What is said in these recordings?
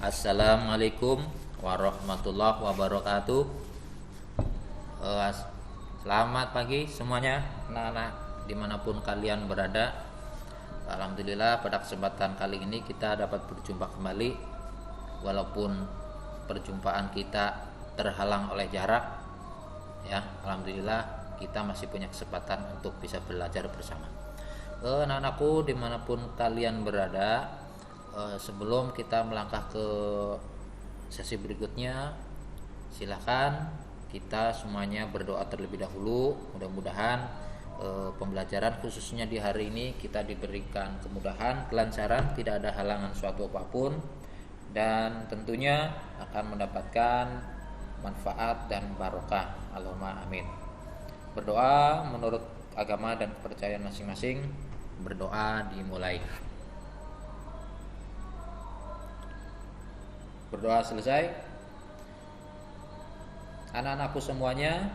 Assalamualaikum warahmatullahi wabarakatuh. Selamat pagi semuanya, anak-anak dimanapun kalian berada. Alhamdulillah pada kesempatan kali ini kita dapat berjumpa kembali, walaupun perjumpaan kita terhalang oleh jarak. Ya, alhamdulillah kita masih punya kesempatan untuk bisa belajar bersama. Anak-anakku dimanapun kalian berada, sebelum kita melangkah ke sesi berikutnya, silahkan kita semuanya berdoa terlebih dahulu. Mudah-mudahan pembelajaran khususnya di hari ini kita diberikan kemudahan, kelancaran, tidak ada halangan suatu apapun, dan tentunya akan mendapatkan manfaat dan barokah. Allahumma amin. Berdoa menurut agama dan kepercayaan masing-masing. Berdoa dimulai. Berdoa selesai, anak-anakku semuanya,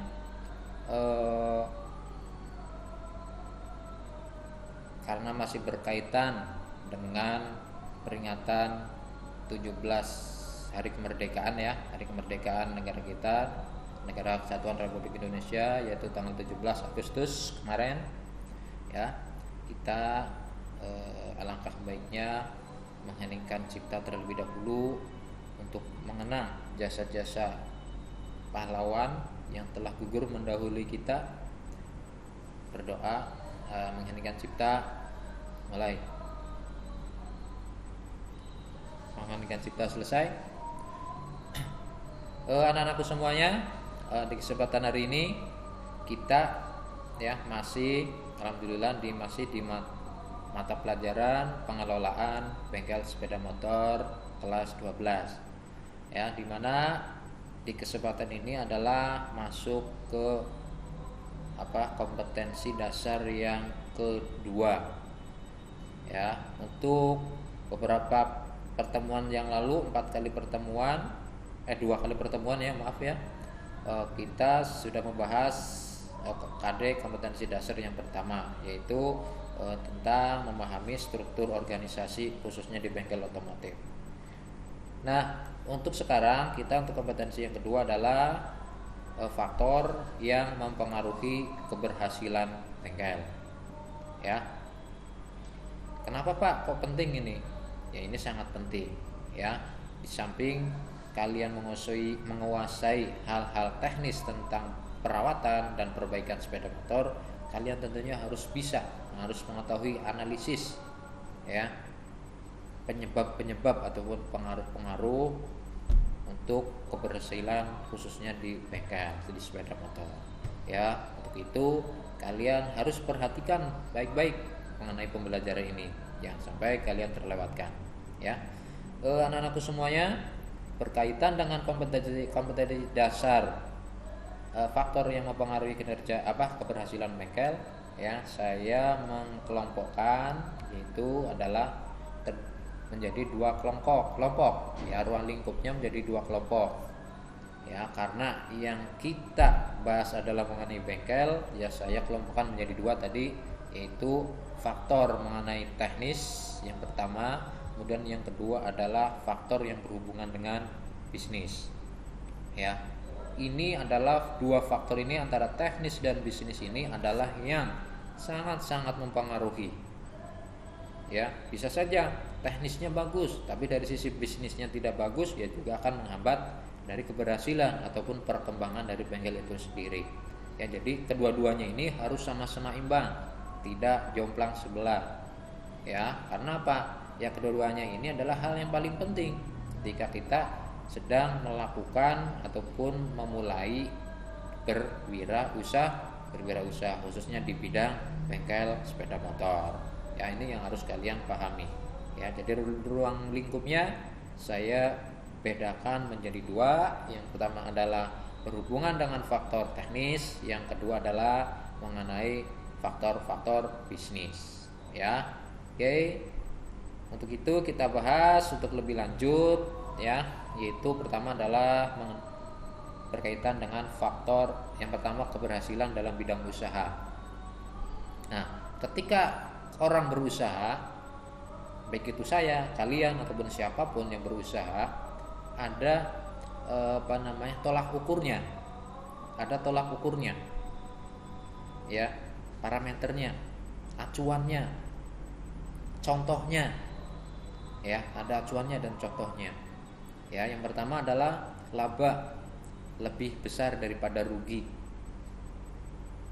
karena masih berkaitan dengan peringatan 17 hari kemerdekaan, ya, hari kemerdekaan negara kita, Negara Kesatuan Republik Indonesia, yaitu tanggal 17 Agustus kemarin, ya. Kita alangkah baiknya mengheningkan cipta terlebih dahulu untuk mengenang jasa-jasa pahlawan yang telah gugur mendahului kita. Berdoa, mengheningkan cipta, mulai. Mengheningkan cipta selesai. Anak-anakku semuanya, di kesempatan hari ini kita, ya, masih alhamdulillah masih di mata pelajaran pengelolaan bengkel sepeda motor kelas 12, ya, dimana di kesempatan ini adalah masuk ke kompetensi dasar yang kedua, ya. Untuk beberapa pertemuan yang lalu, 2 kali pertemuan, ya, maaf ya, kita sudah membahas KD kompetensi dasar yang pertama, yaitu tentang memahami struktur organisasi khususnya di bengkel otomotif. Nah, untuk sekarang untuk kompetensi yang kedua adalah faktor yang mempengaruhi keberhasilan bengkel, ya. Kenapa, Pak? Kok penting ini? Ya, ini sangat penting, ya. Di samping kalian menguasai hal-hal teknis tentang perawatan dan perbaikan sepeda motor, kalian tentunya harus mengetahui analisis, ya, penyebab ataupun pengaruh-pengaruh untuk keberhasilan khususnya di bengkel, di sepeda motor, ya. Untuk itu kalian harus perhatikan baik-baik mengenai pembelajaran ini, jangan sampai kalian terlewatkan, ya. Anak-anakku semuanya, berkaitan dengan kompetensi dasar, faktor yang mempengaruhi kinerja keberhasilan bengkel, ya, saya mengkelompokkan yaitu adalah menjadi 2 kelompok, ya. Ruang lingkupnya menjadi 2 kelompok, ya, karena yang kita bahas adalah mengenai bengkel, ya, saya kelompokkan menjadi 2 tadi, yaitu faktor mengenai teknis yang pertama, kemudian yang kedua adalah faktor yang berhubungan dengan bisnis, ya. Ini adalah 2 faktor ini, antara teknis dan bisnis ini adalah yang sangat-sangat mempengaruhi, ya. Bisa saja teknisnya bagus, tapi dari sisi bisnisnya tidak bagus, ya juga akan menghambat dari keberhasilan ataupun perkembangan dari bengkel itu sendiri, ya. Jadi kedua-duanya ini harus sama-sama imbang, tidak jomplang sebelah, ya. Karena apa? Ya, kedua-duanya ini adalah hal yang paling penting ketika kita sedang melakukan ataupun memulai berwirausaha khususnya di bidang bengkel sepeda motor, ya. Ini yang harus kalian pahami, ya. Jadi ruang lingkupnya saya bedakan menjadi 2. Yang pertama adalah berhubungan dengan faktor teknis, yang kedua adalah mengenai faktor-faktor bisnis, ya. Oke. Untuk itu kita bahas untuk lebih lanjut, ya, yaitu pertama adalah berkaitan dengan faktor yang pertama, keberhasilan dalam bidang usaha. Nah, ketika orang berusaha, baik itu saya, kalian ataupun siapapun yang berusaha, ada tolak ukurnya, ya, parameternya, acuannya, contohnya, ya, ada acuannya dan contohnya. Ya, yang pertama adalah laba lebih besar daripada rugi.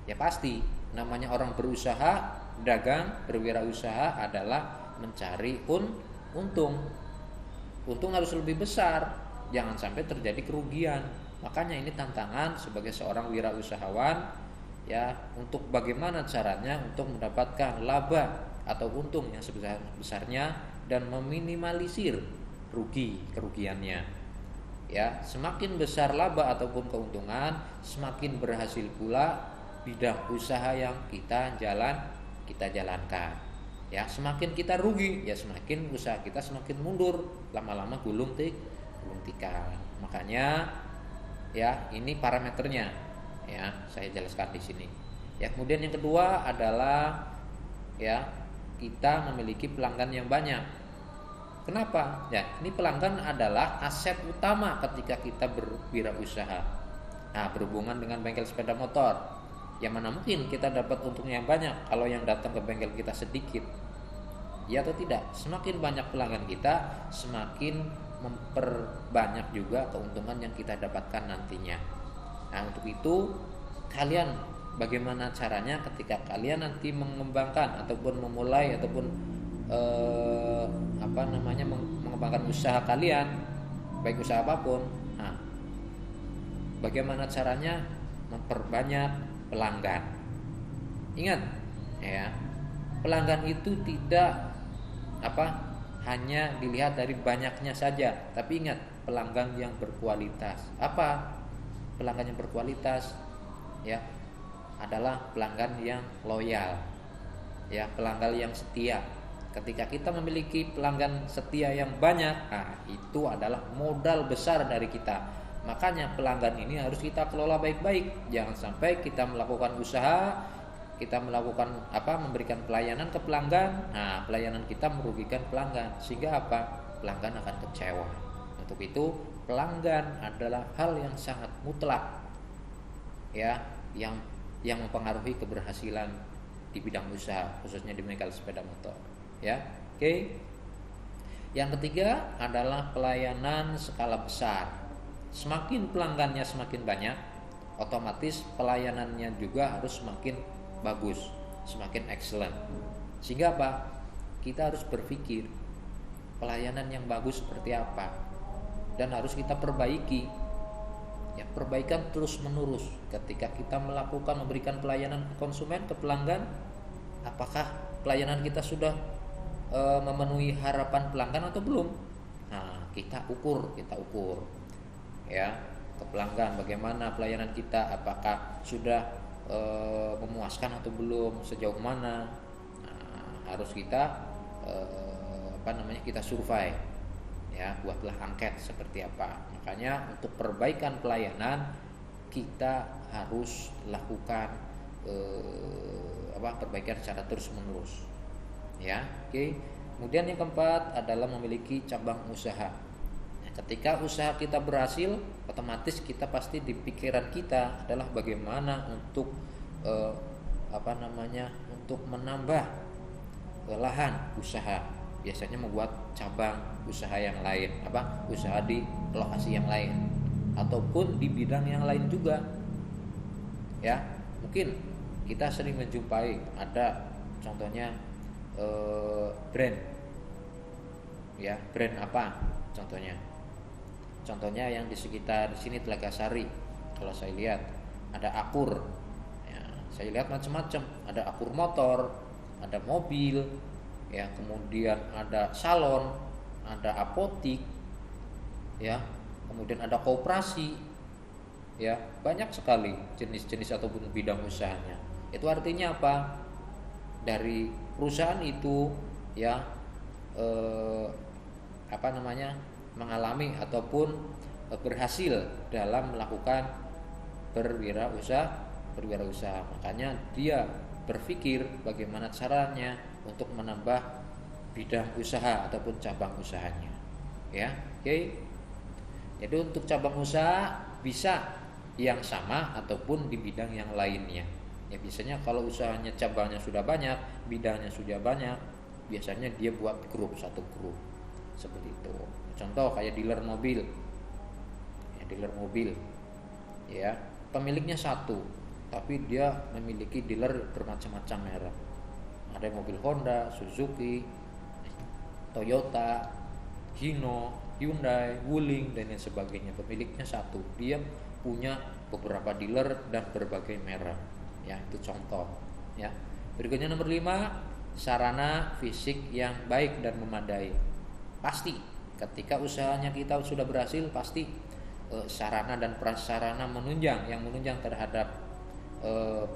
Ya pasti, namanya orang berusaha, dagang, berwirausaha adalah mencari untung. Untung harus lebih besar, jangan sampai terjadi kerugian. Makanya ini tantangan sebagai seorang wirausahawan, ya, untuk bagaimana caranya untuk mendapatkan laba atau untung yang sebesar-besarnya dan meminimalisir kerugiannya. Ya, semakin besar laba ataupun keuntungan, semakin berhasil pula bidang usaha yang kita jalankan. Ya, semakin kita rugi, ya semakin usaha kita semakin mundur, lama-lama gulung tikar. Makanya, ya, ini parameternya. Ya, saya jelaskan di sini. Ya, kemudian yang kedua adalah, ya, kita memiliki pelanggan yang banyak. Kenapa? Ya, ini pelanggan adalah aset utama ketika kita berwirausaha. Nah, berhubungan dengan bengkel sepeda motor, yang mana mungkin kita dapat untung yang banyak kalau yang datang ke bengkel kita sedikit. Ya atau tidak? Semakin banyak pelanggan kita, semakin memperbanyak juga keuntungan yang kita dapatkan nantinya. Nah, untuk itu kalian bagaimana caranya ketika kalian nanti mengembangkan ataupun memulai ataupun mengembangkan usaha kalian, baik usaha apapun. Nah, bagaimana caranya memperbanyak pelanggan? Ingat, ya, pelanggan itu tidak hanya dilihat dari banyaknya saja, tapi ingat, pelanggan yang berkualitas. Apa pelanggan yang berkualitas? Ya, adalah pelanggan yang loyal, ya, pelanggan yang setia. Ketika kita memiliki pelanggan setia yang banyak, nah, itu adalah modal besar dari kita. Makanya pelanggan ini harus kita kelola baik-baik. Jangan sampai kita melakukan usaha, kita melakukan memberikan pelayanan ke pelanggan, nah, pelayanan kita merugikan pelanggan, sehingga pelanggan akan kecewa. Untuk itu pelanggan adalah hal yang sangat mutlak, ya, yang mempengaruhi keberhasilan di bidang usaha, khususnya di bengkel sepeda motor. Ya, oke. Yang ketiga adalah pelayanan skala besar. Semakin pelanggannya semakin banyak, otomatis pelayanannya juga harus semakin bagus, semakin excellent. Sehingga kita harus berpikir pelayanan yang bagus seperti apa, dan harus kita perbaiki. Ya, perbaikan terus menerus ketika kita memberikan pelayanan ke konsumen, ke pelanggan. Apakah pelayanan kita sudah memenuhi harapan pelanggan atau belum? Nah, kita ukur, ya, ke pelanggan bagaimana pelayanan kita, apakah sudah memuaskan atau belum, sejauh mana. Nah, harus kita kita survei, ya, buatlah angket seperti apa. Makanya untuk perbaikan pelayanan kita harus lakukan perbaikan secara terus menerus. Ya, oke. Kemudian yang keempat adalah memiliki cabang usaha. Nah, ketika usaha kita berhasil, otomatis kita pasti di pikiran kita adalah bagaimana untuk untuk menambah lahan usaha. Biasanya membuat cabang usaha yang lain, usaha di lokasi yang lain ataupun di bidang yang lain juga. Ya, mungkin kita sering menjumpai ada contohnya brand, ya, brand apa contohnya yang di sekitar sini Telaga Sari. Kalau saya lihat ada Akur, ya, saya lihat macam-macam, ada Akur motor, ada mobil, ya, kemudian ada salon, ada apotik, ya, kemudian ada koperasi, ya, banyak sekali jenis-jenis ataupun bidang usahanya. Itu artinya apa? Dari perusahaan itu, ya, mengalami ataupun berhasil dalam melakukan berwirausaha. Makanya dia berpikir bagaimana caranya untuk menambah bidang usaha ataupun cabang usahanya. Ya, oke. Jadi untuk cabang usaha bisa yang sama ataupun di bidang yang lainnya. Ya biasanya kalau usahanya cabangnya sudah banyak, bidangnya sudah banyak, biasanya dia buat grup, satu grup seperti itu. Contoh kayak dealer mobil, ya dealer mobil, ya pemiliknya satu, tapi dia memiliki dealer bermacam-macam merek. Ada mobil Honda, Suzuki, Toyota, Hino, Hyundai, Wuling dan lain sebagainya. Pemiliknya satu, dia punya beberapa dealer dan berbagai merek. Ya itu contoh. Ya. Berikutnya nomor 5, sarana fisik yang baik dan memadai. Pasti ketika usahanya kita sudah berhasil, pasti sarana dan prasarana yang menunjang terhadap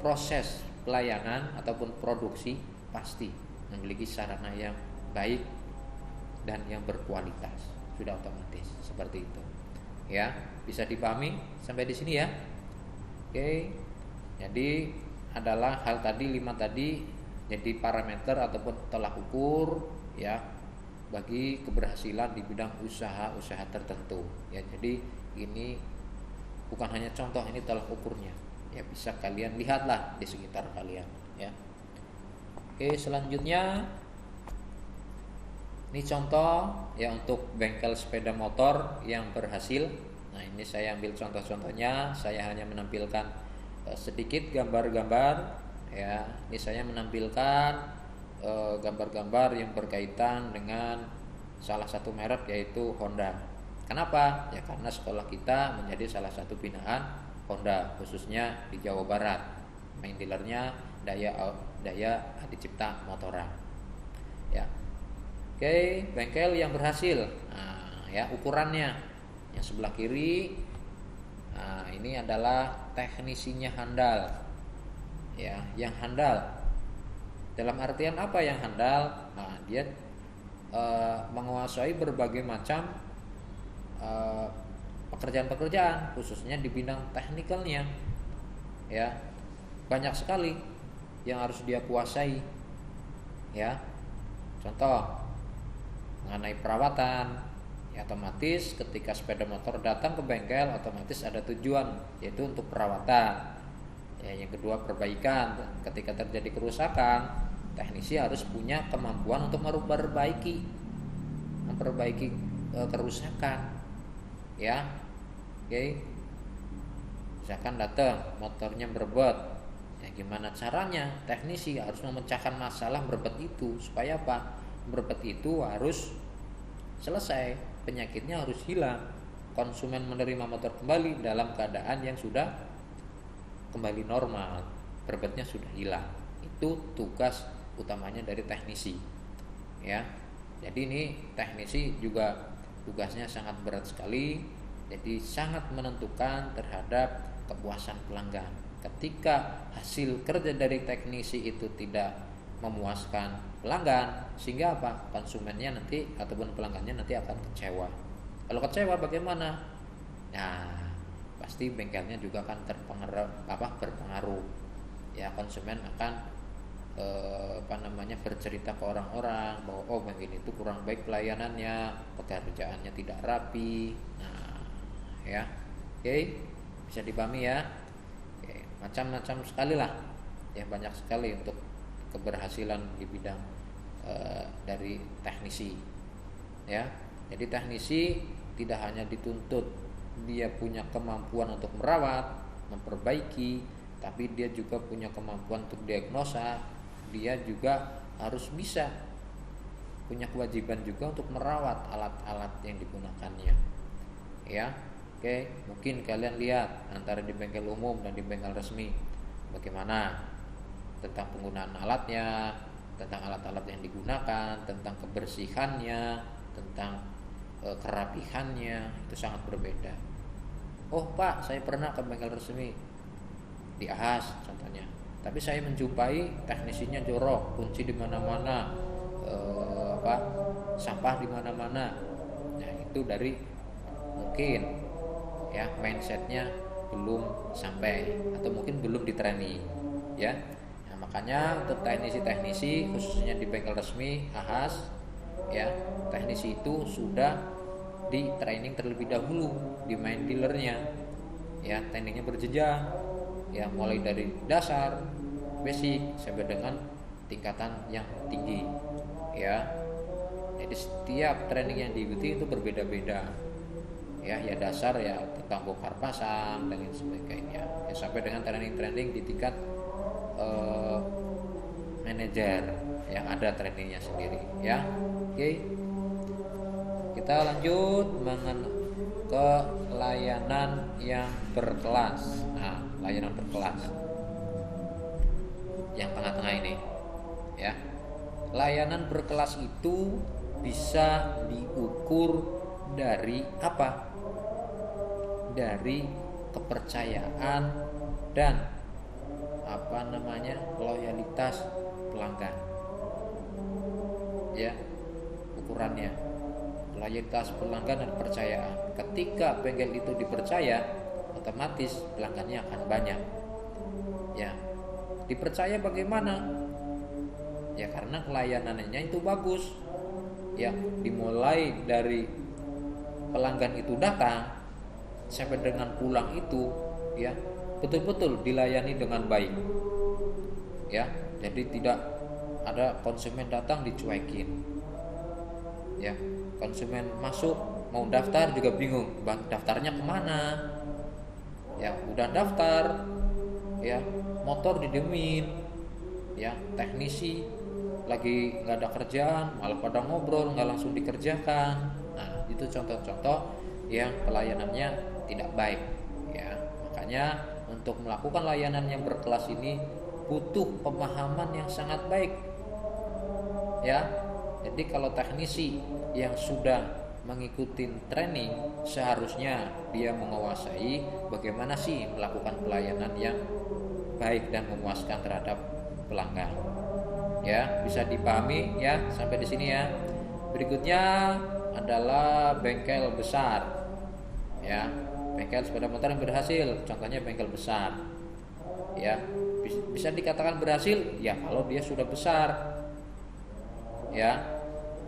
proses pelayanan ataupun produksi pasti memiliki sarana yang baik dan yang berkualitas, sudah otomatis seperti itu. Ya, bisa dipahami sampai di sini ya. Oke. Jadi adalah hal tadi 5 tadi jadi parameter ataupun tolak ukur ya bagi keberhasilan di bidang usaha tertentu. Ya, jadi ini bukan hanya contoh, ini tolak ukurnya. Ya bisa kalian lihatlah di sekitar kalian ya. Oke, selanjutnya ini contoh ya untuk bengkel sepeda motor yang berhasil. Nah, ini saya ambil contoh-contohnya, saya hanya menampilkan sedikit gambar-gambar ya. Ini saya menampilkan gambar-gambar yang berkaitan dengan salah satu merek yaitu Honda. Kenapa? Ya karena sekolah kita menjadi salah satu binaan Honda khususnya di Jawa Barat. Main dealernya Daya Adicipta Motora. Ya. Oke, bengkel yang berhasil. Nah, ya ukurannya yang sebelah kiri. Nah, ini adalah teknisinya handal. Ya, yang handal. Dalam artian apa yang handal? Nah, dia menguasai berbagai macam pekerjaan-pekerjaan khususnya di bidang teknikalnya. Ya. Banyak sekali yang harus dia kuasai. Ya. Contoh mengenai perawatan, ya otomatis ketika sepeda motor datang ke bengkel otomatis ada tujuan yaitu untuk perawatan. Ya, yang kedua perbaikan. Ketika terjadi kerusakan, teknisi harus punya kemampuan untuk memperbaiki kerusakan. Ya. Oke. Misalkan datang motornya berebut. Ya gimana caranya? Teknisi harus memecahkan masalah berebut itu supaya apa? Berebut itu harus selesai, penyakitnya harus hilang, konsumen menerima motor kembali dalam keadaan yang sudah kembali normal, berebutnya sudah hilang. Itu tugas utamanya dari teknisi. Ya. Jadi ini teknisi juga tugasnya sangat berat sekali. Jadi sangat menentukan terhadap kepuasan pelanggan. Ketika hasil kerja dari teknisi itu tidak memuaskan pelanggan, sehingga apa? Konsumennya nanti ataupun pelanggannya nanti akan kecewa. Kalau kecewa bagaimana? Nah, pasti bengkelnya juga akan berpengaruh. Ya, konsumen akan bercerita ke orang-orang bahwa oh bengkel itu kurang baik pelayanannya, pekerjaannya tidak rapi. Nah, ya. Oke, bisa dipahami ya. Oke, macam-macam sekali lah. Ya, banyak sekali untuk keberhasilan di bidang dari teknisi. Ya. Jadi teknisi tidak hanya dituntut dia punya kemampuan untuk merawat, memperbaiki, tapi dia juga punya kemampuan untuk diagnosa. Dia juga harus bisa punya kewajiban juga untuk merawat alat-alat yang digunakannya. Ya. Oke, mungkin kalian lihat antara di bengkel umum dan di bengkel resmi bagaimana tentang penggunaan alatnya, tentang alat-alat yang digunakan, tentang kebersihannya, tentang kerapihannya, itu sangat berbeda. Oh Pak, saya pernah ke bengkel resmi di Ahas contohnya, tapi saya menjumpai teknisinya jorok, kunci di mana-mana, sampah di mana-mana. Nah itu dari mungkin ya mindsetnya belum sampai atau mungkin belum di-training ya. Nah, makanya untuk teknisi-teknisi khususnya di bengkel resmi Ahas Ya, teknisi itu sudah di training terlebih dahulu di main dealernya. Ya, trainingnya berjenjang. Ya, mulai dari dasar, basic sampai dengan tingkatan yang tinggi. Ya. Jadi setiap training yang diikuti itu berbeda-beda. Ya dasar ya tentang bongkar pasang dan lain sebagainya. Ya, sampai dengan training di tingkat manajer yang ada trainingnya sendiri. Ya, oke. Kita lanjut ke layanan yang berkelas. Nah, layanan berkelas yang tengah-tengah ini, ya. Layanan berkelas itu bisa diukur dari apa? Dari kepercayaan dan loyalitas pelanggan. Ya, ukurannya loyalitas pelanggan dan kepercayaan. Ketika bengkel itu dipercaya, otomatis pelanggannya akan banyak. Ya, dipercaya bagaimana? Ya, karena pelayanannya itu bagus. Ya, dimulai dari pelanggan itu datang sampai dengan pulang itu, ya, betul-betul dilayani dengan baik. Ya, jadi tidak ada konsumen datang dicuekin. Ya, konsumen masuk mau daftar juga bingung, bang, daftarnya kemana? Ya, udah daftar, ya, motor didemin, ya, teknisi lagi nggak ada kerjaan, malah pada ngobrol, nggak langsung dikerjakan. Nah, itu contoh-contoh yang pelayanannya tidak baik. Ya, makanya untuk melakukan layanan yang berkelas ini butuh pemahaman yang sangat baik. Ya, jadi kalau teknisi yang sudah mengikuti training, seharusnya dia menguasai bagaimana sih melakukan pelayanan yang baik dan memuaskan terhadap pelanggan. Ya, bisa dipahami ya sampai di sini ya. Berikutnya adalah bengkel besar. Ya, bengkel sepeda motor yang berhasil, contohnya bengkel besar. Ya, bisa dikatakan berhasil ya kalau dia sudah besar. Ya,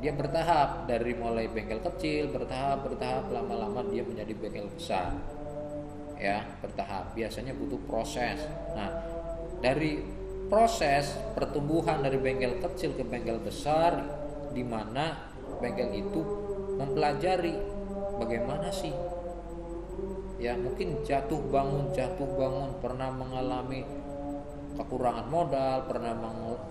dia bertahap dari mulai bengkel kecil, bertahap lama-lama dia menjadi bengkel besar. Ya, bertahap. Biasanya butuh proses. Nah, dari proses pertumbuhan dari bengkel kecil ke bengkel besar, di mana bengkel itu mempelajari bagaimana sih, ya, mungkin jatuh bangun, pernah mengalami kekurangan modal, pernah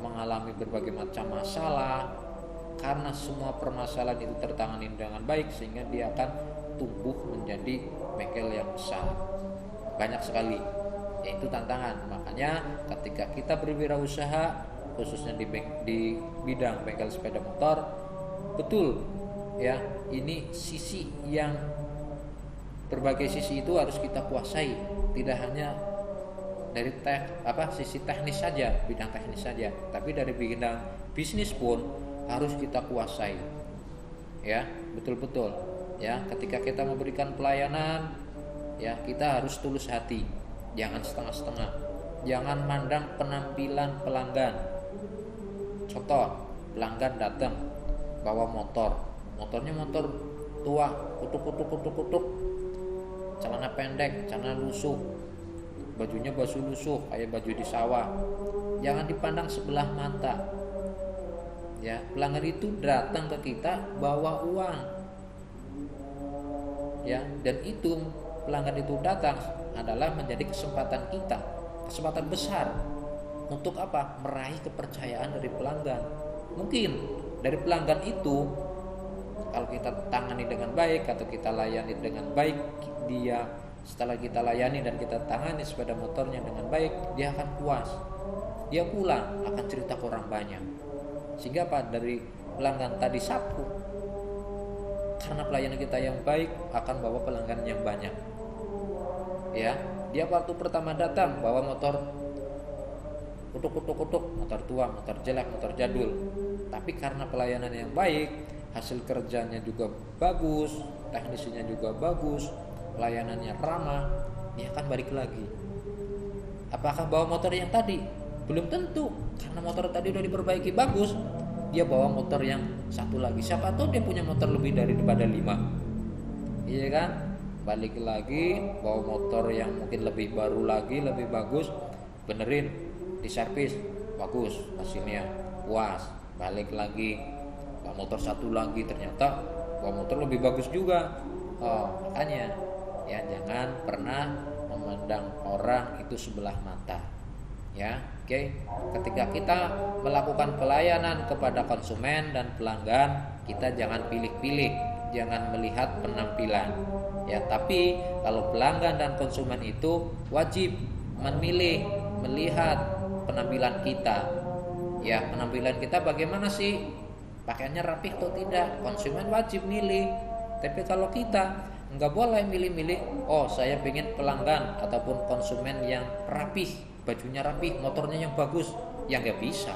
mengalami berbagai macam masalah. Karena semua permasalahan itu tertangani dengan baik, sehingga dia akan tumbuh menjadi bengkel yang besar. Banyak sekali, yaitu tantangan. Makanya ketika kita berwirausaha, khususnya di bidang bengkel sepeda motor, betul ya, ini sisi yang berbagai sisi itu harus kita kuasai. Tidak hanya dari sisi teknis saja, bidang teknis saja, tapi dari bidang bisnis pun harus kita kuasai. Ya, betul-betul. Ya, ketika kita memberikan pelayanan, ya, kita harus tulus hati. Jangan setengah-setengah. Jangan mandang penampilan pelanggan. Contoh, pelanggan datang bawa motornya motor tua, kutuk, celana pendek, celana lusuh, bajunya baju lusuh kayak baju di sawah. Jangan dipandang sebelah mata. Ya, pelanggan itu datang ke kita bawa uang. Ya, dan itu pelanggan itu datang adalah menjadi kesempatan kita, kesempatan besar untuk apa? Meraih kepercayaan dari pelanggan. Mungkin dari pelanggan itu, kalau kita tangani dengan baik atau kita layani dengan baik, dia setelah kita layani dan kita tangani sepeda motornya dengan baik, dia akan puas. Dia pulang akan cerita ke orang banyak. Sehingga apa? Dari pelanggan tadi satu, karena pelayanan kita yang baik akan bawa pelanggan yang banyak. Ya, dia waktu pertama datang bawa motor kutuk, motor tua, motor jelek, motor jadul. Tapi karena pelayanan yang baik, hasil kerjanya juga bagus, teknisinya juga bagus, pelayanannya ramah, dia akan balik lagi. Apakah bawa motor yang tadi? Belum tentu, karena motor tadi udah diperbaiki bagus, dia bawa motor yang satu lagi. Siapa tahu dia punya motor lebih daripada 5, iya kan? Balik lagi bawa motor yang mungkin lebih baru lagi, lebih bagus, benerin, diservis, bagus hasilnya, puas. Balik lagi bawa motor satu lagi, ternyata bawa motor lebih bagus juga. Makanya ya jangan pernah memandang orang itu sebelah mata. Ya, oke. Ketika kita melakukan pelayanan kepada konsumen dan pelanggan, kita jangan pilih-pilih, jangan melihat penampilan. Ya, tapi kalau pelanggan dan konsumen itu wajib memilih, melihat penampilan kita. Ya, penampilan kita bagaimana sih? Pakaiannya rapi atau tidak? Konsumen wajib milih. Tapi kalau kita nggak boleh milih-milih, oh saya pengen pelanggan ataupun konsumen yang rapih, bajunya rapih, motornya yang bagus, ya nggak bisa.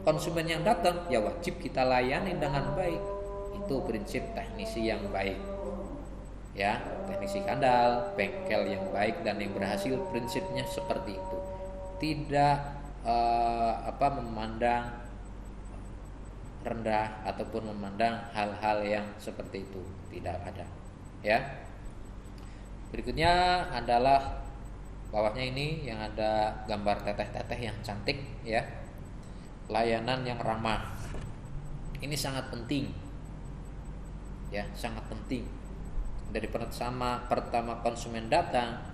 Konsumen yang datang ya wajib kita layani dengan baik. Itu prinsip teknisi yang baik. Ya, teknisi handal, bengkel yang baik dan yang berhasil, prinsipnya seperti itu. Tidak memandang rendah ataupun memandang hal-hal yang seperti itu, tidak ada. Ya. Berikutnya adalah bawahnya ini yang ada gambar teteh-teteh yang cantik, ya. Layanan yang ramah. Ini sangat penting. Ya, sangat penting. Dari pertama konsumen datang,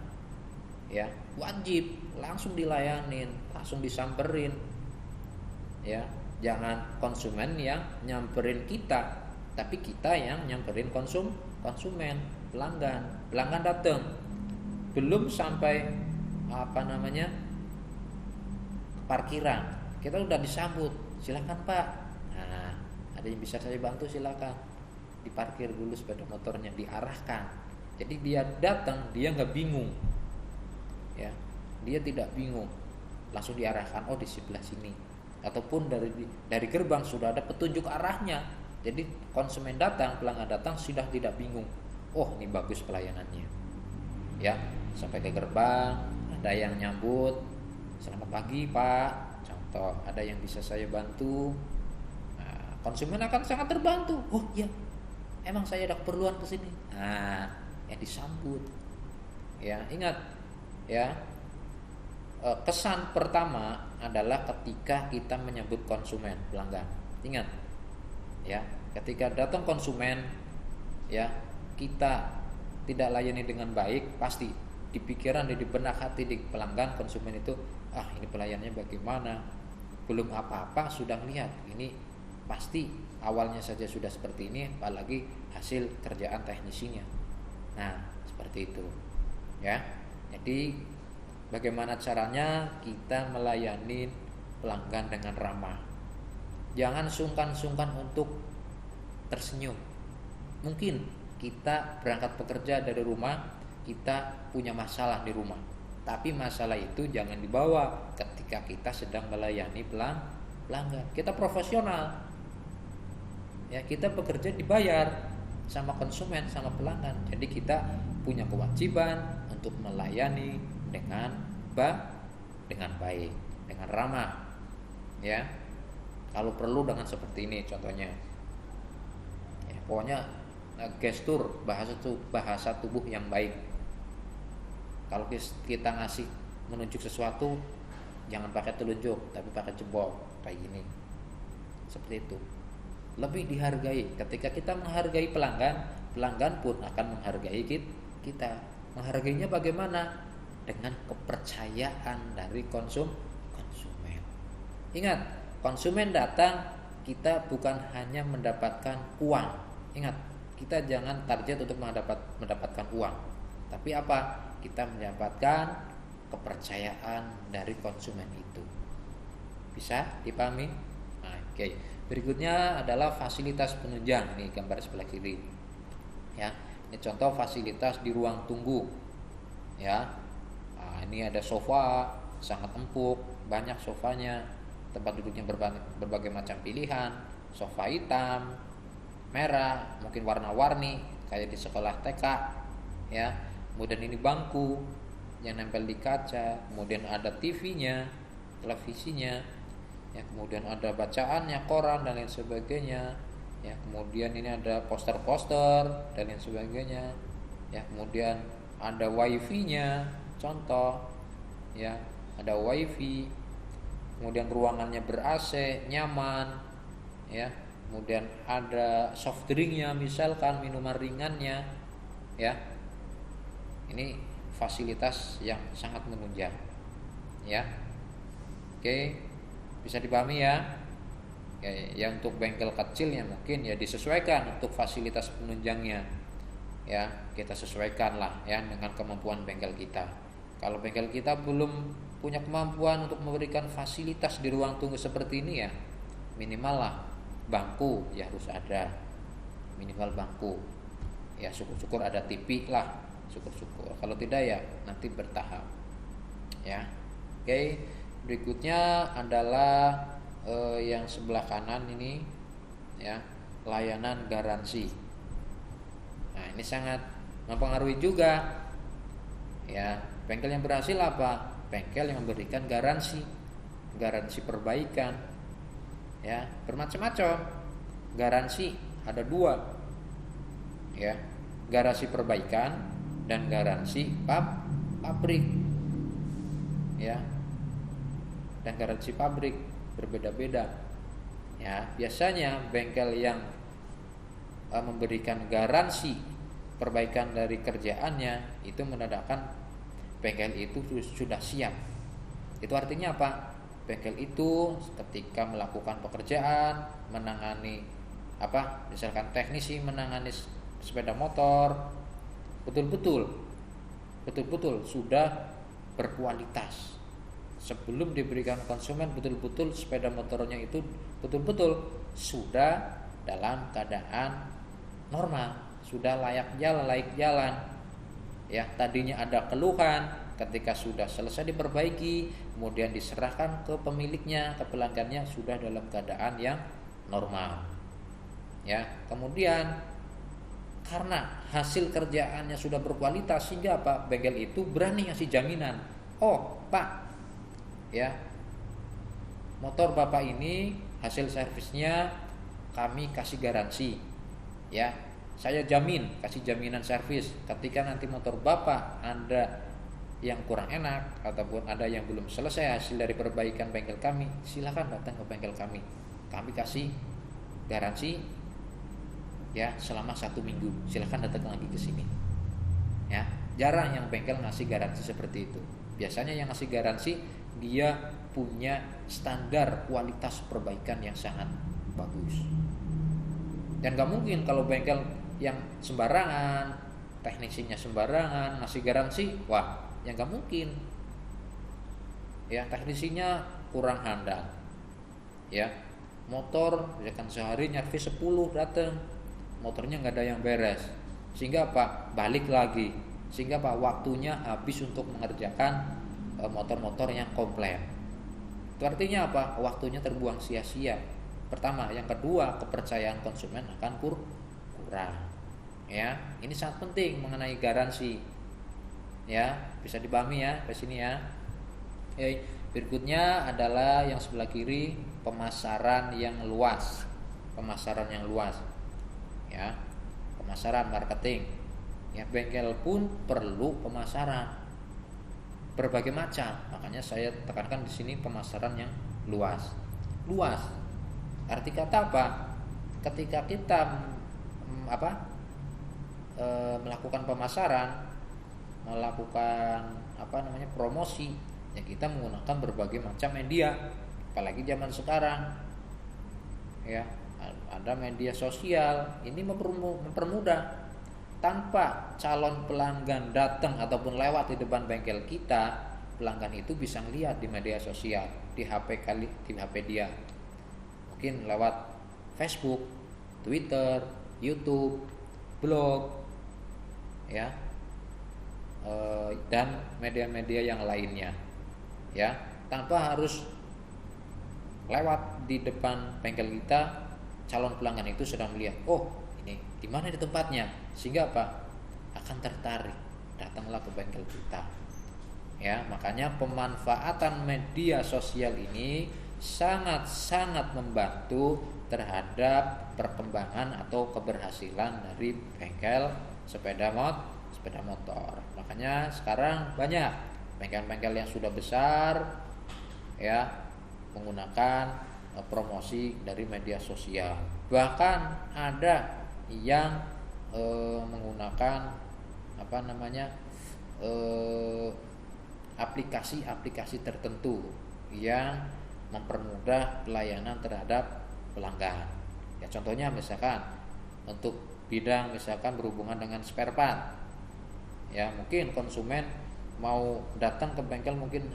ya, wajib langsung dilayanin, langsung disamperin. Ya, jangan konsumen yang nyamperin kita, tapi kita yang nyamperin konsumen, pelanggan datang belum sampai parkiran, kita udah disambut, silakan Pak. Nah, ada yang bisa saya bantu, silakan. Diparkir dulu sepeda motornya, diarahkan. Jadi dia datang, dia nggak bingung, ya, dia tidak bingung, langsung diarahkan. Oh, di sebelah sini. Ataupun dari gerbang sudah ada petunjuk arahnya. Jadi konsumen datang, pelanggan datang sudah tidak bingung. Oh, ini bagus pelayanannya. Ya, sampai ke gerbang, ada yang nyambut, selamat pagi Pak, contoh, ada yang bisa saya bantu. Nah, konsumen akan sangat terbantu. Oh iya, emang saya ada keperluan ke sini. Nah, disambut. Ya, ingat ya. Kesan pertama adalah ketika kita menyambut konsumen, pelanggan. Ingat, ya, ketika datang konsumen, ya, kita tidak layani dengan baik, pasti di pikiran, di benak hati di pelanggan, konsumen itu, ini pelayannya bagaimana? Belum apa-apa sudah lihat, ini pasti awalnya saja sudah seperti ini, apalagi hasil kerjaan teknisinya. Nah, seperti itu, ya. Jadi bagaimana caranya kita melayani pelanggan dengan ramah. Jangan sungkan-sungkan untuk tersenyum. Mungkin kita berangkat bekerja dari rumah, kita punya masalah di rumah, tapi masalah itu jangan dibawa ketika kita sedang melayani pelanggan. Kita profesional, ya, kita bekerja dibayar sama konsumen, sama pelanggan. Jadi kita punya kewajiban untuk melayani dengan baik, dengan ramah, ya. Kalau perlu dengan seperti ini contohnya, ya, pokoknya gestur, bahasa tubuh yang baik. Kalau kita ngasih, menunjuk sesuatu, jangan pakai telunjuk, tapi pakai jempol kayak gini, seperti itu. Lebih dihargai. Ketika kita menghargai pelanggan pun akan menghargai kita. Menghargainya bagaimana? Dengan kepercayaan dari konsumen. Ingat, konsumen datang, kita bukan hanya mendapatkan uang. Ingat, kita jangan target untuk mendapatkan uang, tapi apa? Kita mendapatkan kepercayaan dari konsumen itu. Bisa dipahami? Oke. Berikutnya adalah fasilitas penunjang. Ini gambar sebelah kiri. Ya, ini contoh fasilitas di ruang tunggu. Ya, ini ada sofa sangat empuk, banyak sofanya, tempat duduknya berbagai macam pilihan, sofa hitam, merah, mungkin warna-warni kayak di sekolah TK, ya. Kemudian ini bangku yang nempel di kaca, kemudian ada TV-nya, televisinya, ya, kemudian ada bacaannya, koran dan lain sebagainya, ya, kemudian ini ada poster-poster dan lain sebagainya, ya, kemudian ada wifi-nya, contoh, ya, ada wifi, kemudian ruangannya ber AC, nyaman, ya, kemudian ada soft drinknya, misalkan minuman ringannya, ya, ini fasilitas yang sangat menunjang, ya. Oke, bisa dipahami ya. Ya, untuk bengkel kecilnya mungkin ya disesuaikan untuk fasilitas penunjangnya, ya, kita sesuaikan lah ya dengan kemampuan bengkel kita. Kalau bengkel kita belum punya kemampuan untuk memberikan fasilitas di ruang tunggu seperti ini, ya minimal lah bangku ya harus ada, minimal bangku, ya syukur-syukur ada TV lah, syukur-syukur. Kalau tidak ya nanti bertahap, ya. Oke, berikutnya adalah yang sebelah kanan ini, ya, layanan garansi. Nah, ini sangat mempengaruhi juga, ya. Bengkel yang berhasil apa? Bengkel yang memberikan garansi perbaikan, ya, bermacam-macam. Garansi ada dua, ya, garansi perbaikan dan garansi pabrik, ya. Dan garansi pabrik berbeda-beda, ya. Biasanya bengkel yang memberikan garansi perbaikan dari kerjaannya itu menandakan bengkel itu sudah siap. Itu artinya apa? Bengkel itu ketika melakukan pekerjaan, menangani misalkan teknisi menangani sepeda motor, betul-betul sudah berkualitas. Sebelum diberikan konsumen, betul-betul sepeda motornya itu betul-betul sudah dalam keadaan normal, sudah layak jalan. Ya, tadinya ada keluhan, ketika sudah selesai diperbaiki, kemudian diserahkan ke pemiliknya, ke pelanggannya, sudah dalam keadaan yang normal. Ya, kemudian karena hasil kerjaannya sudah berkualitas sehingga bengkel itu berani ngasih jaminan. Oh, Pak, ya, motor Bapak ini hasil servisnya kami kasih garansi, ya, saya jamin, kasih jaminan servis. Ketika nanti motor Bapak ada yang kurang enak ataupun ada yang belum selesai hasil dari perbaikan bengkel kami, silakan datang ke bengkel kami kasih garansi, ya, selama 1 minggu. Silakan datang lagi ke sini, ya. Jarang yang bengkel ngasih garansi seperti itu. Biasanya yang ngasih garansi dia punya standar kualitas perbaikan yang sangat bagus. Dan gak mungkin kalau bengkel yang sembarangan, teknisinya sembarangan ngasih garansi, wah, yang gak mungkin. Ya, teknisinya kurang handal, ya, motor misalkan sehari nyervis 10 datang, motornya gak ada yang beres, sehingga balik lagi, sehingga waktunya habis untuk mengerjakan motor-motor yang komplain. Itu artinya waktunya terbuang sia-sia. Pertama, yang kedua, kepercayaan konsumen akan kurang. Ya, ini sangat penting mengenai garansi. Ya, bisa dipahami ya ke sini ya. Berikutnya adalah yang sebelah kiri, pemasaran yang luas. Ya, pemasaran, marketing. Ya, bengkel pun perlu pemasaran berbagai macam. Makanya saya tekankan di sini pemasaran yang luas. Arti kata ketika kita melakukan pemasaran, melakukan promosi, ya kita menggunakan berbagai macam media. Apalagi zaman sekarang, ya, ada media sosial. Ini mempermudah. Tanpa calon pelanggan datang ataupun lewat di depan bengkel kita, pelanggan itu bisa ngelihat di media sosial, di HP dia. Mungkin lewat Facebook, Twitter, YouTube, blog, ya, dan media-media yang lainnya, ya, tanpa harus lewat di depan bengkel kita. Calon pelanggan itu sudah melihat, oh, ini di mana di tempatnya, sehingga akan tertarik, datanglah ke bengkel kita. Ya, makanya pemanfaatan media sosial ini sangat-sangat membantu terhadap perkembangan atau keberhasilan dari bengkel sepeda motor. Makanya sekarang banyak bengkel-bengkel yang sudah besar ya menggunakan promosi dari media sosial. Bahkan ada yang menggunakan apa namanya aplikasi-aplikasi tertentu yang mempermudah pelayanan terhadap pelanggan. Ya contohnya misalkan untuk bidang misalkan berhubungan dengan spare part. Ya mungkin konsumen mau datang ke bengkel mungkin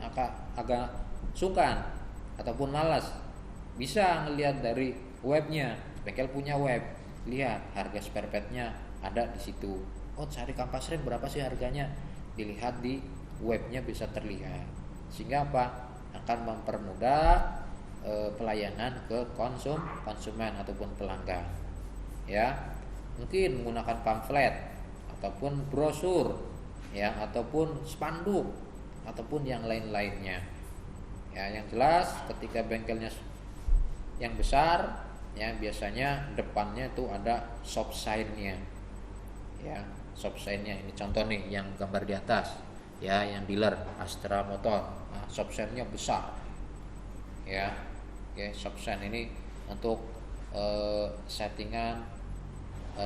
agak sungkan ataupun malas. Bisa ngelihat dari webnya, bengkel punya web, lihat harga spare partnya ada di situ. Oh cari kampas rem berapa sih harganya? Dilihat di webnya bisa terlihat. Sehingga apa? Akan mempermudah pelayanan ke konsumen ataupun pelanggan. Ya, mungkin menggunakan pamflet ataupun brosur, ya, ataupun spanduk ataupun yang lain-lainnya. Ya, yang jelas ketika bengkelnya yang besar, ya biasanya depannya itu ada shop sign-nya. Ya, shop sign-nya ini contoh nih yang gambar di atas. Ya, yang dealer Astra Motor. Nah, shop sign-nya besar. Ya. Oke, shop sign ini untuk settingan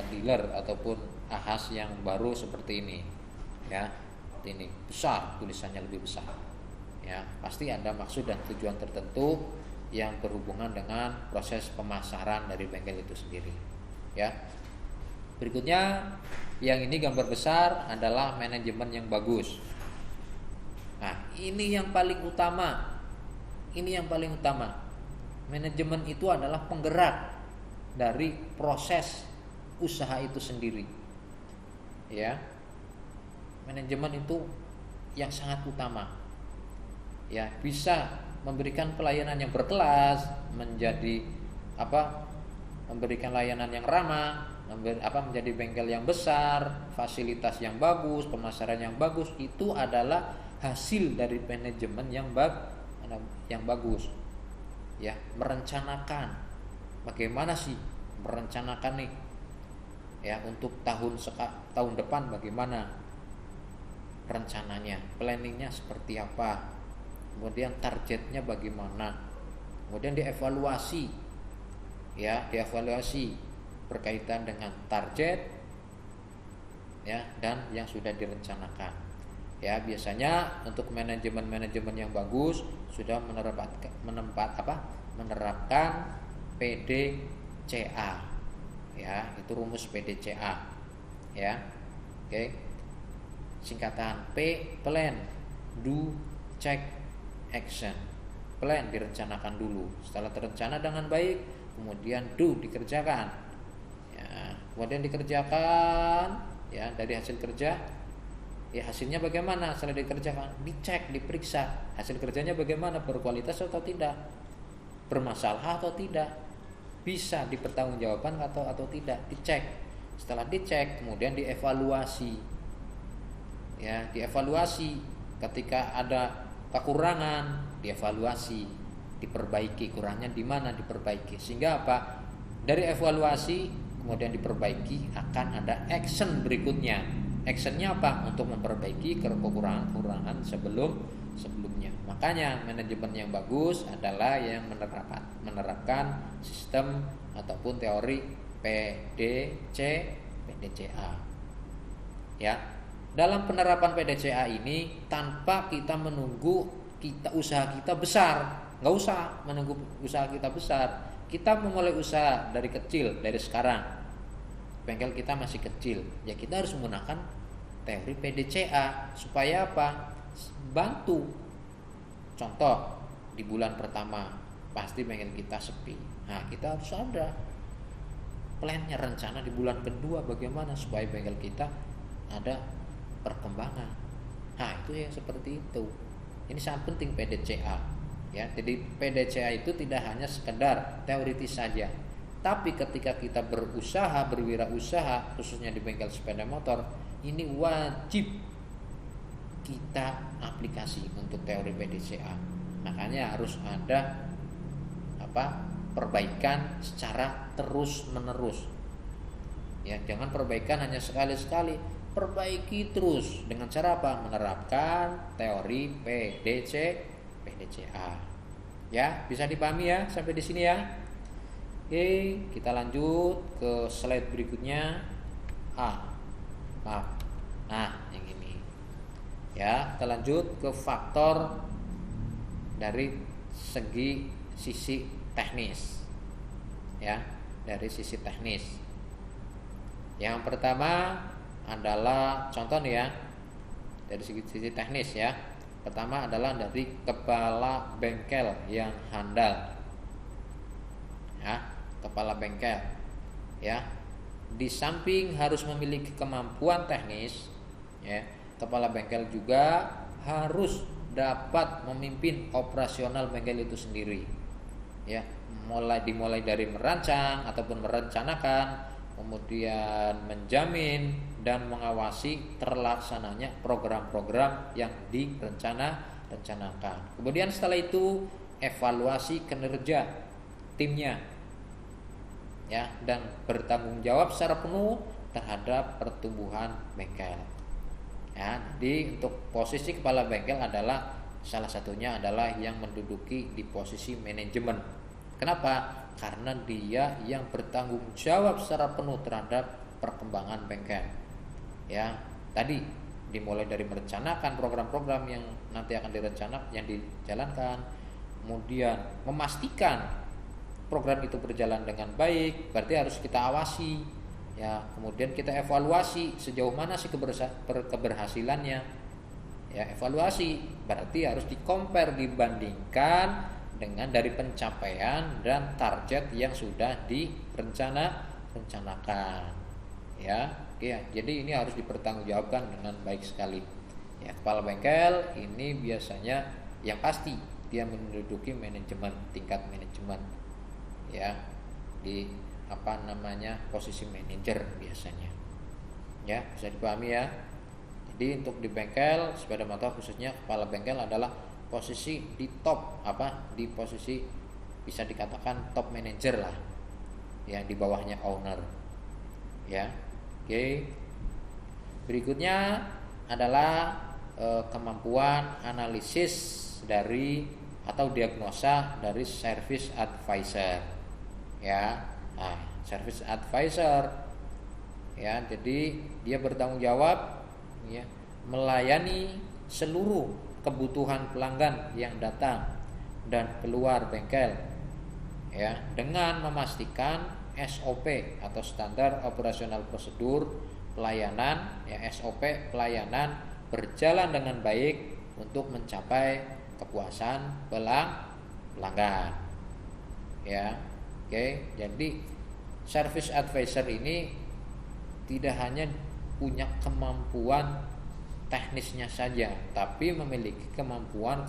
dealer ataupun ahas yang baru seperti ini. Ya. Ini besar, tulisannya lebih besar. Ya, pasti ada maksud dan tujuan tertentu yang berhubungan dengan proses pemasaran dari bengkel itu sendiri. Ya. Berikutnya, yang ini gambar besar adalah manajemen yang bagus. Nah, ini yang paling utama. Ini yang paling utama. Manajemen itu adalah penggerak dari proses usaha itu sendiri. Ya. Manajemen itu yang sangat utama. Ya, bisa memberikan pelayanan yang berkelas, memberikan layanan yang ramah, menjadi bengkel yang besar, fasilitas yang bagus, pemasaran yang bagus, itu adalah hasil dari manajemen yang bagus. Ya, merencanakan bagaimana sih merencanakan nih ya untuk tahun depan bagaimana rencananya, planningnya seperti apa, kemudian targetnya bagaimana, kemudian dievaluasi berkaitan dengan target ya dan yang sudah direncanakan. Ya, biasanya untuk manajemen yang bagus sudah menerapkan PDCA. Ya, itu rumus PDCA. Ya. Oke. Singkatan P, plan, do, check, action. Plan direncanakan dulu. Setelah terencana dengan baik, kemudian do dikerjakan. Ya, kemudian dikerjakan ya dari hasil kerja. Ya, hasilnya bagaimana setelah dikerjakan? Dicek, diperiksa. Hasil kerjanya bagaimana? Berkualitas atau tidak? Bermasalah atau tidak? Bisa dipertanggungjawabkan atau tidak? Dicek. Setelah dicek, kemudian dievaluasi. Ya, dievaluasi. Ketika ada kekurangan, dievaluasi, diperbaiki. Kurangnya di mana? Diperbaiki. Sehingga apa? Dari evaluasi kemudian diperbaiki, akan ada action berikutnya. Actionnya apa? Untuk memperbaiki kekurangan sebelumnya. Makanya manajemen yang bagus adalah yang menerapkan sistem ataupun teori PDCA. Ya, dalam penerapan PDCA ini tanpa kita menunggu usaha kita besar, nggak usah menunggu usaha kita besar. Kita memulai usaha dari kecil, dari sekarang. Bengkel kita masih kecil, ya kita harus menggunakan teori PDCA supaya apa? Bantu. Contoh, di bulan pertama pasti bengkel kita sepi. Nah, kita harus ada plannya, rencana di bulan kedua bagaimana supaya bengkel kita ada perkembangan. Nah, itu ya seperti itu. Ini sangat penting PDCA. Ya, jadi PDCA itu tidak hanya sekedar teoritis saja. Tapi ketika kita berusaha, berwirausaha, khususnya di bengkel sepeda motor, ini wajib kita aplikasi untuk teori PDCA. Makanya harus ada perbaikan secara terus menerus. Ya, jangan perbaikan hanya sekali-sekali, perbaiki terus dengan cara apa? Menerapkan teori PDCA. Ya, bisa dipahami ya sampai di sini ya. Oke, kita lanjut ke slide berikutnya. Maaf. Nah, yang ini. Ya, kita lanjut ke faktor dari sisi teknis. Ya, dari sisi teknis. Yang pertama adalah contoh nih ya, dari sisi teknis ya. Pertama adalah dari kepala bengkel yang handal. Ya, kepala bengkel. Ya. Di samping harus memiliki kemampuan teknis, ya, kepala bengkel juga harus dapat memimpin operasional bengkel itu sendiri. Ya, dimulai dari merancang ataupun merencanakan, kemudian menjamin dan mengawasi terlaksananya program-program yang direncanakan. Kemudian setelah itu evaluasi kinerja timnya, ya, dan bertanggung jawab secara penuh terhadap pertumbuhan bengkel. Ya, jadi untuk posisi kepala bengkel adalah salah satunya adalah yang menduduki di posisi manajemen. Kenapa? Karena dia yang bertanggung jawab secara penuh terhadap perkembangan bengkel. Ya, tadi dimulai dari merencanakan program-program yang nanti akan dijalankan, kemudian memastikan program itu berjalan dengan baik, berarti harus kita awasi. Ya, kemudian kita evaluasi sejauh mana sih keberhasilannya. Ya, evaluasi berarti harus dikompar, dibandingkan dengan dari pencapaian dan target yang sudah direncanakan. Ya, jadi ini harus dipertanggungjawabkan dengan baik sekali. Ya, kepala bengkel ini biasanya yang pasti dia menduduki tingkat manajemen. Ya, di posisi manajer biasanya. Ya, bisa dipahami ya. Jadi untuk di bengkel sepeda motor khususnya kepala bengkel adalah posisi di top, di posisi bisa dikatakan top manager lah, yang di bawahnya owner. Ya, oke. Berikutnya adalah kemampuan analisis dari atau diagnosa dari service advisor. Ya, service advisor, ya, jadi dia bertanggung jawab, ya, melayani seluruh kebutuhan pelanggan yang datang dan keluar bengkel, ya, dengan memastikan SOP atau standar operasional prosedur pelayanan, ya, SOP pelayanan berjalan dengan baik untuk mencapai kepuasan pelanggan. Ya, oke. Jadi service advisor ini tidak hanya punya kemampuan teknisnya saja, tapi memiliki kemampuan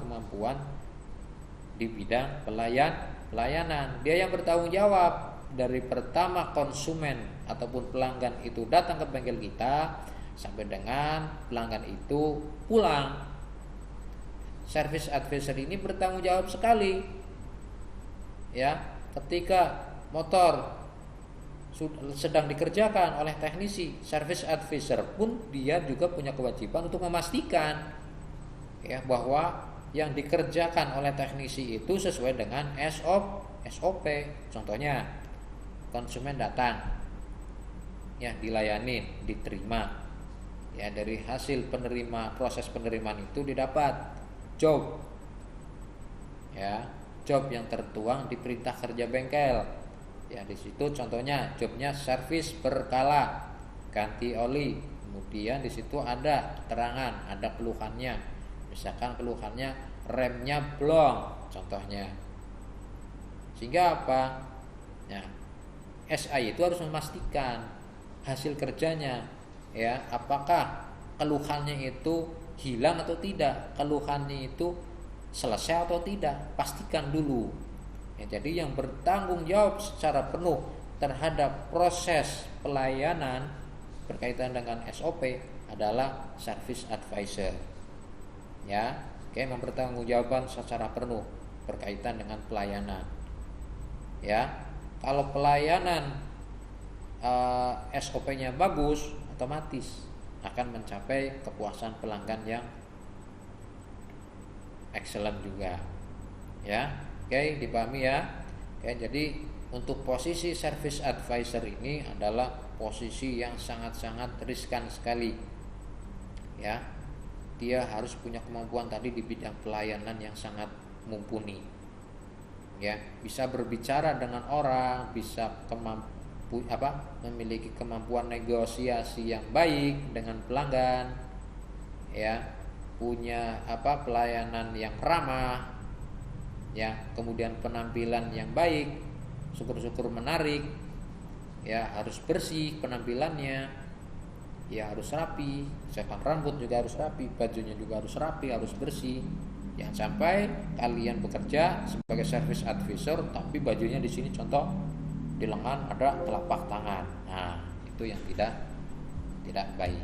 di bidang pelayanan. Dia yang bertanggung jawab dari pertama konsumen ataupun pelanggan itu datang ke bengkel kita sampai dengan pelanggan itu pulang. Service advisor ini bertanggung jawab sekali. Ya, ketika motor sedang dikerjakan oleh teknisi, service advisor pun dia juga punya kewajiban untuk memastikan, ya, bahwa yang dikerjakan oleh teknisi itu sesuai dengan SOP. Contohnya, konsumen datang, ya, dilayani, diterima, ya, dari hasil proses penerimaan itu didapat job, ya, job yang tertuang di perintah kerja bengkel. Ya, di situ contohnya jobnya servis berkala, ganti oli. Kemudian di situ ada keterangan, ada keluhannya. Misalkan keluhannya remnya blong, contohnya. Sehingga apa? Ya, SI itu harus memastikan hasil kerjanya, ya, apakah keluhannya itu hilang atau tidak, keluhannya itu selesai atau tidak, pastikan dulu. Ya, jadi yang bertanggung jawab secara penuh terhadap proses pelayanan berkaitan dengan SOP adalah service advisor. Ya, mempertanggungjawabkan secara penuh berkaitan dengan pelayanan. Ya, kalau pelayanan SOP-nya bagus, otomatis akan mencapai kepuasan pelanggan yang excellent juga. Ya, oke, dipahami ya. Oke, jadi untuk posisi service advisor ini adalah posisi yang sangat-sangat riskan sekali. Ya, dia harus punya kemampuan tadi di bidang pelayanan yang sangat mumpuni. Ya, bisa berbicara dengan orang, bisa memiliki kemampuan negosiasi yang baik dengan pelanggan, ya, punya pelayanan yang ramah, ya, kemudian penampilan yang baik, syukur-syukur menarik, ya, harus bersih penampilannya, ya, harus rapi, sepak rambut juga harus rapi, bajunya juga harus rapi, harus bersih. Jangan sampai kalian bekerja sebagai service advisor tapi bajunya di sini contoh di lengan ada telapak tangan. Nah, itu yang tidak baik.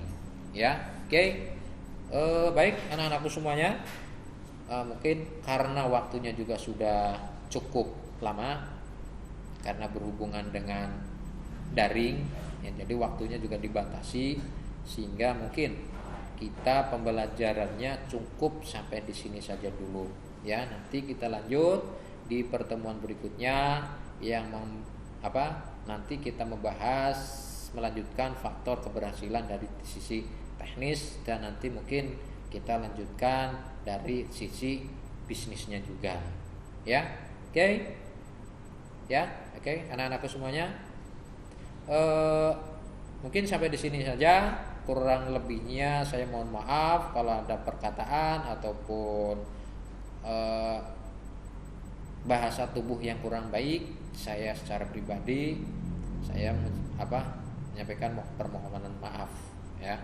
Ya, oke. Baik anak-anakku semuanya. Mungkin karena waktunya juga sudah cukup lama karena berhubungan dengan daring, ya, jadi waktunya juga dibatasi sehingga mungkin kita pembelajarannya cukup sampai di sini saja dulu. Ya, nanti kita lanjut di pertemuan berikutnya yang nanti kita melanjutkan faktor keberhasilan dari sisi teknis dan nanti mungkin kita lanjutkan dari sisi bisnisnya juga. Ya, oke. Ya, oke, anak-anakku semuanya. Mungkin sampai di sini saja. Kurang lebihnya saya mohon maaf kalau ada perkataan ataupun bahasa tubuh yang kurang baik. Saya secara pribadi menyampaikan permohonan maaf, ya.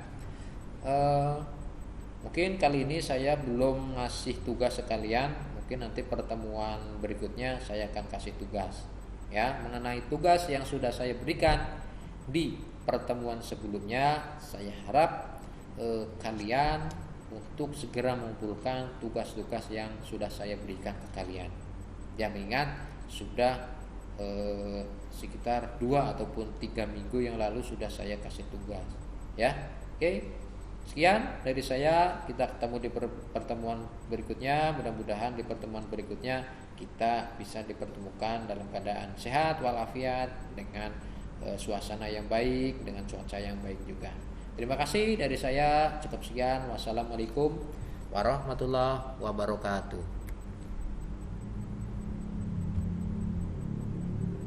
Mungkin kali ini saya belum ngasih tugas sekalian. Mungkin nanti pertemuan berikutnya saya akan kasih tugas, ya, mengenai tugas yang sudah saya berikan di pertemuan sebelumnya. Saya harap kalian untuk segera mengumpulkan tugas-tugas yang sudah saya berikan ke kalian. Yang ingat sudah sekitar 2 ataupun 3 minggu yang lalu sudah saya kasih tugas, ya. Oke. Sekian dari saya, kita ketemu di pertemuan berikutnya. Mudah-mudahan di pertemuan berikutnya kita bisa dipertemukan dalam keadaan sehat walafiat dengan suasana yang baik, dengan cuaca yang baik juga. Terima kasih dari saya, cukup sekian. Wassalamualaikum warahmatullahi wabarakatuh.